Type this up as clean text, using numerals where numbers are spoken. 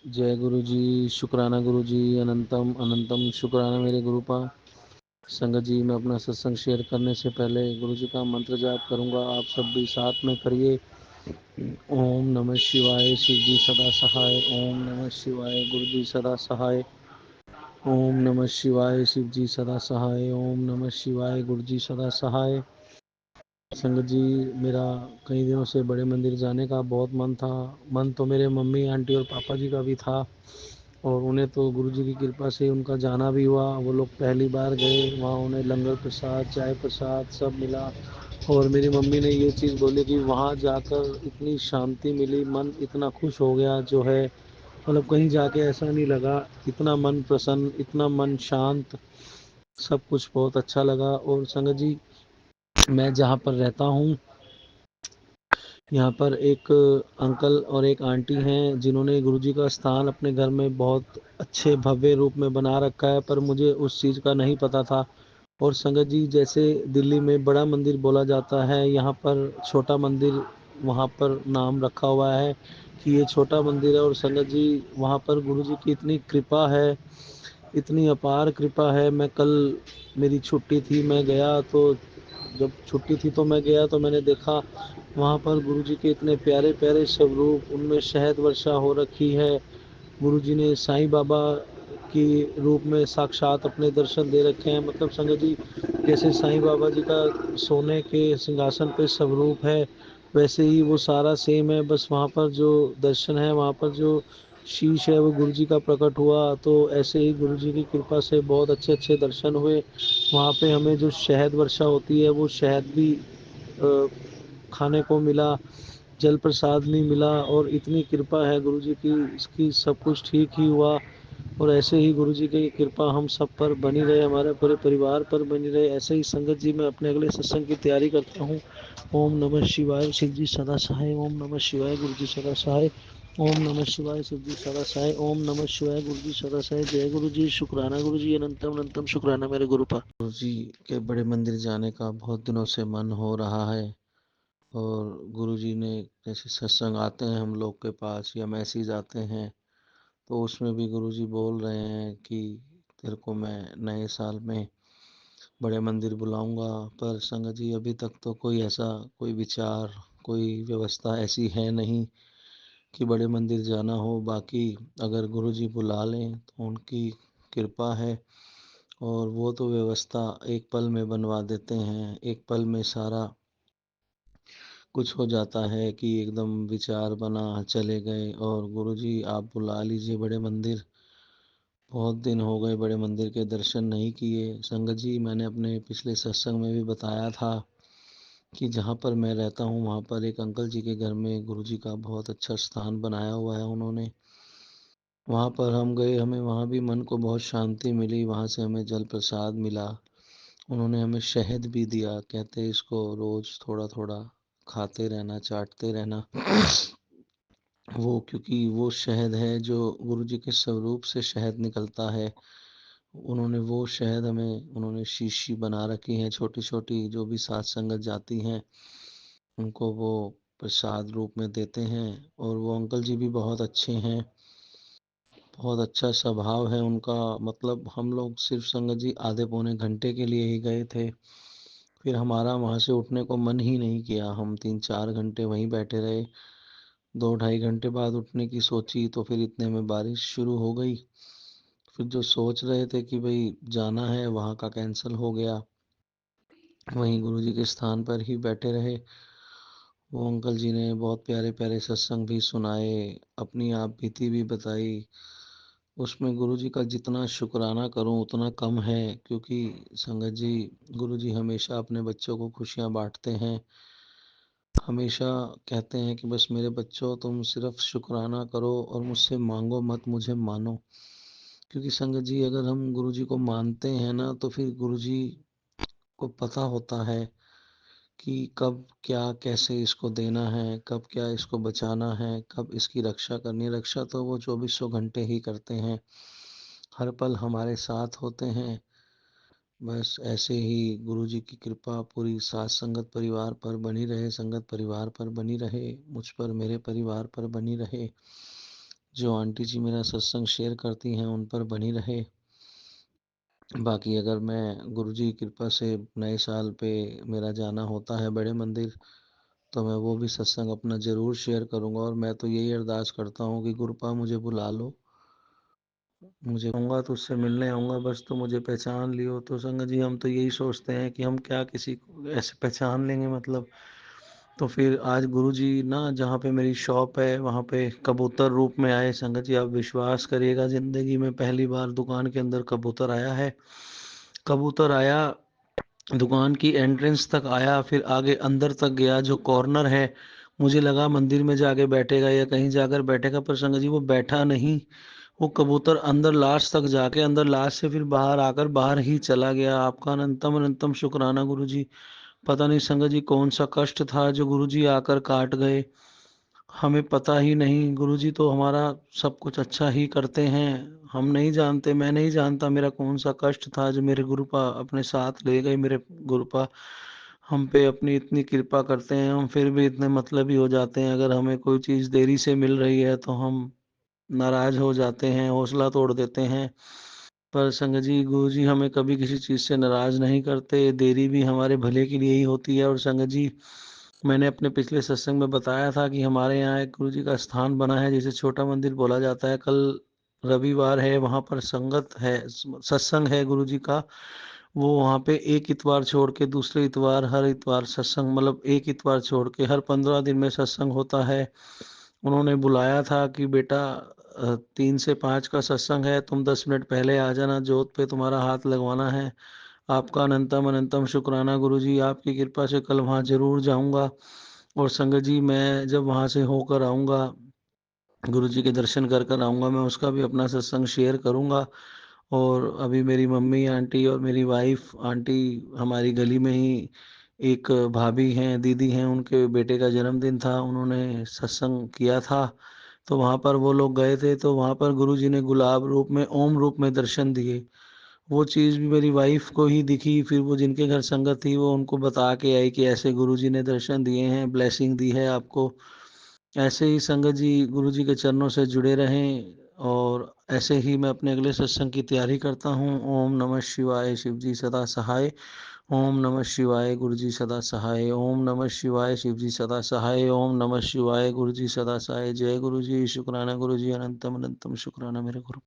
जय गुरु जी, शुक्राना गुरु जी, अनंतम अनंतम शुक्राना मेरे गुरुपा। संगत जी, मैं अपना सत्संग शेयर करने से पहले गुरु जी का मंत्र जाप करूंगा, आप सब भी साथ में करिए। ओम नमः शिवाय, शिव जी सदा सहाय। ओम नमः शिवाय, गुरु जी सदा सहाय। ओम नमः शिवाय, शिव जी सदा सहाय। ओम नमः शिवाय, गुरु जी सदा सहाय। संगत जी, मेरा कई दिनों से बड़े मंदिर जाने का बहुत मन था। मन तो मेरे मम्मी आंटी और पापा जी का भी था, और उन्हें तो गुरु जी की कृपा से उनका जाना भी हुआ। वो लोग पहली बार गए, वहाँ उन्हें लंगर प्रसाद, चाय प्रसाद सब मिला। और मेरी मम्मी ने ये चीज़ बोली कि वहाँ जाकर इतनी शांति मिली, मन इतना खुश हो गया जो है, मतलब कहीं जाके ऐसा नहीं लगा। इतना मन प्रसन्न, इतना मन शांत, सब कुछ बहुत अच्छा लगा। और संगत जी, मैं जहाँ पर रहता हूँ, यहाँ पर एक अंकल और एक आंटी हैं जिन्होंने गुरुजी का स्थान अपने घर में बहुत अच्छे भव्य रूप में बना रखा है, पर मुझे उस चीज़ का नहीं पता था। और संगत जी, जैसे दिल्ली में बड़ा मंदिर बोला जाता है, यहाँ पर छोटा मंदिर, वहाँ पर नाम रखा हुआ है कि ये छोटा मंदिर है। और संगत जी, वहाँ पर गुरुजी की इतनी कृपा है, इतनी अपार कृपा है। मैं कल, मेरी छुट्टी थी, मैं गया तो, जब छुट्टी थी तो मैं गया तो मैंने देखा वहाँ पर गुरुजी के इतने प्यारे प्यारे स्वरूप, उनमें शहद वर्षा हो रखी है। गुरुजी ने साईं बाबा की रूप में साक्षात अपने दर्शन दे रखे हैं। मतलब संगत जी, जैसे साईं बाबा जी का सोने के सिंहासन पे स्वरूप है, वैसे ही वो सारा सेम है। बस वहाँ पर जो दर्शन है, वहाँ पर जो शीश है, वो गुरु जी का प्रकट हुआ। तो ऐसे ही गुरु जी की कृपा से बहुत अच्छे अच्छे दर्शन हुए। वहाँ पे हमें जो शहद वर्षा होती है, वो शहद भी खाने को मिला, जल प्रसाद नहीं मिला। और इतनी कृपा है गुरु जी की, इसकी सब कुछ ठीक ही हुआ। और ऐसे ही गुरु जी की कृपा हम सब पर बनी रहे, हमारे पूरे परिवार पर बनी रहे। ऐसे ही संगत जी, मैं अपने अगले सत्संग की तैयारी करता हूँ। ओम नमः शिवाय, शिव जी सदा सहाय। ओम नमः शिवाय, गुरु जी सदा सहाय। ओम नमः शिवाय, शिव जी सदा सहाय। ओम नमः शिवाय, गुरु जी सदा सहाय। जय गुरु जी, शुक्राना गुरु जी, अनंतम अनंतम शुक्राना मेरे गुरु पर। गुरु जी के बड़े मंदिर जाने का बहुत दिनों से मन हो रहा है। और गुरु जी ने, जैसे सत्संग आते हैं हम लोग के पास या मैसेज आते हैं, तो उसमें भी गुरु जी बोल रहे हैं कि तेरे को मैं नए साल में बड़े मंदिर बुलाऊंगा। पर संगत जी, अभी तक तो कोई ऐसा, कोई विचार, कोई व्यवस्था ऐसी है नहीं कि बड़े मंदिर जाना हो। बाकी अगर गुरु जी बुला लें तो उनकी कृपा है, और वो तो व्यवस्था एक पल में बनवा देते हैं। एक पल में सारा कुछ हो जाता है कि एकदम विचार बना, चले गए। और गुरु जी, आप बुला लीजिए बड़े मंदिर। बहुत दिन हो गए बड़े मंदिर के दर्शन नहीं किए। संगत जी, मैंने अपने पिछले सत्संग में भी बताया था कि जहाँ पर मैं रहता हूँ, वहाँ पर एक अंकल जी के घर में गुरु जी का बहुत अच्छा स्थान बनाया हुआ है उन्होंने। वहाँ पर हम गए, हमें वहाँ भी मन को बहुत शांति मिली। वहाँ से हमें जल प्रसाद मिला, उन्होंने हमें शहद भी दिया। कहते इसको रोज थोड़ा थोड़ा खाते रहना, चाटते रहना। वो, क्योंकि वो शहद है जो गुरु जी के स्वरूप से शहद निकलता है। उन्होंने वो शहद हमें, उन्होंने शीशी बना रखी है छोटी छोटी, जो भी साथ संगत जाती हैं उनको वो प्रसाद रूप में देते हैं। और वो अंकल जी भी बहुत अच्छे हैं, बहुत अच्छा स्वभाव है उनका। मतलब हम लोग सिर्फ संगत जी आधे पौने घंटे के लिए ही गए थे, फिर हमारा वहाँ से उठने को मन ही नहीं किया। हम 3-4 घंटे वहीं बैठे रहे। 2-2.5 घंटे बाद उठने की सोची तो फिर इतने में बारिश शुरू हो गई। फिर जो सोच रहे थे कि भाई जाना है, वहाँ का कैंसिल हो गया। वहीं गुरु जी के स्थान पर ही बैठे रहे। वो अंकल जी ने बहुत प्यारे प्यारे सत्संग भी सुनाए, अपनी आप बीती भी बताई। उसमें गुरु जी का जितना शुक्राना करूं उतना कम है, क्योंकि संगत जी, गुरु जी हमेशा अपने बच्चों को खुशियां बांटते हैं। हमेशा कहते हैं कि बस मेरे बच्चों, तुम सिर्फ शुक्राना करो और मुझसे मांगो मत, मुझे मानो। क्योंकि संगत जी, अगर हम गुरु जी को मानते हैं ना, तो फिर गुरु जी को पता होता है कि कब क्या कैसे इसको देना है, कब क्या इसको बचाना है, कब इसकी रक्षा करनी है। रक्षा तो वो 2400 घंटे ही करते हैं, हर पल हमारे साथ होते हैं। बस ऐसे ही गुरु जी की कृपा पूरी साथ संगत परिवार पर बनी रहे, संगत परिवार पर बनी रहे, मुझ पर, मेरे परिवार पर बनी रहे। जो आंटी जी मेरा सत्संग शेयर करती हैं उन पर बनी रहे। बाकी अगर मैं गुरुजी की कृपा से नए साल पे मेरा जाना होता है बड़े मंदिर, तो मैं वो भी सत्संग अपना ज़रूर शेयर करूँगा। और मैं तो यही अरदास करता हूँ कि गुरुपा मुझे बुला लो, मुझे कहूँगा तो उससे मिलने आऊँगा, बस तो मुझे पहचान लियो। तो संगत जी हम तो यही सोचते हैं कि हम क्या किसी को ऐसे पहचान लेंगे, मतलब। तो फिर आज गुरुजी ना जहाँ पे मेरी शॉप है वहाँ पे कबूतर रूप में आए। संगत जी आप विश्वास करिएगा, ज़िंदगी में पहली बार दुकान के अंदर कबूतर आया है। कबूतर आया, दुकान की एंट्रेंस तक आया, फिर आगे अंदर तक गया, जो कॉर्नर है, मुझे लगा मंदिर में जाके बैठेगा या कहीं जाकर बैठेगा, पर संगत जी वो बैठा नहीं। वो कबूतर अंदर लास्ट तक जाके, अंदर लास्ट से फिर बाहर आकर बाहर ही चला गया। आपका अनंतम अनंतम शुक्राना गुरुजी। पता नहीं संगत जी कौन सा कष्ट था जो गुरुजी आकर काट गए, हमें पता ही नहीं। गुरुजी तो हमारा सब कुछ अच्छा ही करते हैं। हम नहीं जानते, मैं नहीं जानता मेरा कौन सा कष्ट था जो मेरे गुरुपा अपने साथ ले गए। मेरे गुरुपा हम पे अपनी इतनी कृपा करते हैं, हम फिर भी इतने मतलबी हो जाते हैं। अगर हमें कोई चीज़ देरी से मिल रही है तो हम नाराज हो जाते हैं, हौसला तोड़ देते हैं। पर संगत जी गुरुजी हमें कभी किसी चीज़ से नाराज नहीं करते, देरी भी हमारे भले के लिए ही होती है। और संगत जी मैंने अपने पिछले सत्संग में बताया था कि हमारे यहाँ एक गुरुजी का स्थान बना है जिसे छोटा मंदिर बोला जाता है। कल रविवार है, वहाँ पर संगत है, सत्संग है गुरुजी का। वो वहाँ पे एक इतवार छोड़ के दूसरे इतवार, हर इतवार सत्संग, मतलब एक इतवार छोड़ के हर 15 दिन में सत्संग होता है। उन्होंने बुलाया था कि बेटा 3 से 5 का सत्संग है, तुम 10 मिनट पहले आ जाना, जोत पे तुम्हारा हाथ लगवाना है। आपका अनंतम अनंतम शुक्राना गुरुजी, आपकी कृपा से कल वहाँ जरूर जाऊँगा। और संगत जी मैं जब वहाँ से होकर आऊँगा, गुरुजी के दर्शन कर कर आऊँगा, मैं उसका भी अपना सत्संग शेयर करूँगा। और अभी मेरी मम्मी आंटी और मेरी वाइफ आंटी, हमारी गली में ही एक भाभी हैं, दीदी हैं, उनके बेटे का जन्मदिन था, उन्होंने सत्संग किया था। तो वहाँ पर वो लोग गए थे, तो वहाँ पर गुरुजी ने गुलाब रूप में, ओम रूप में दर्शन दिए। वो चीज़ भी मेरी वाइफ को ही दिखी। फिर वो जिनके घर संगत थी वो उनको बता के आई कि ऐसे गुरुजी ने दर्शन दिए हैं, ब्लेसिंग दी है आपको। ऐसे ही संगत जी गुरुजी के चरणों से जुड़े रहें। और ऐसे ही मैं अपने अगले सत्संग की तैयारी करता हूँ। ओम नमः शिवाय, शिव जी सदा सहाय। ओम नमः शिवाय, गुरु जी सदा सहाय। ओम नमः शिवाय, शिव जी सदा सहाय। ओम नमः शिवाय, गुरु जी सदा सहाय। जय गुरु जी, शुक्राना गुरु जी, अनंतम अनंतम शुक्राना मेरे गुरु।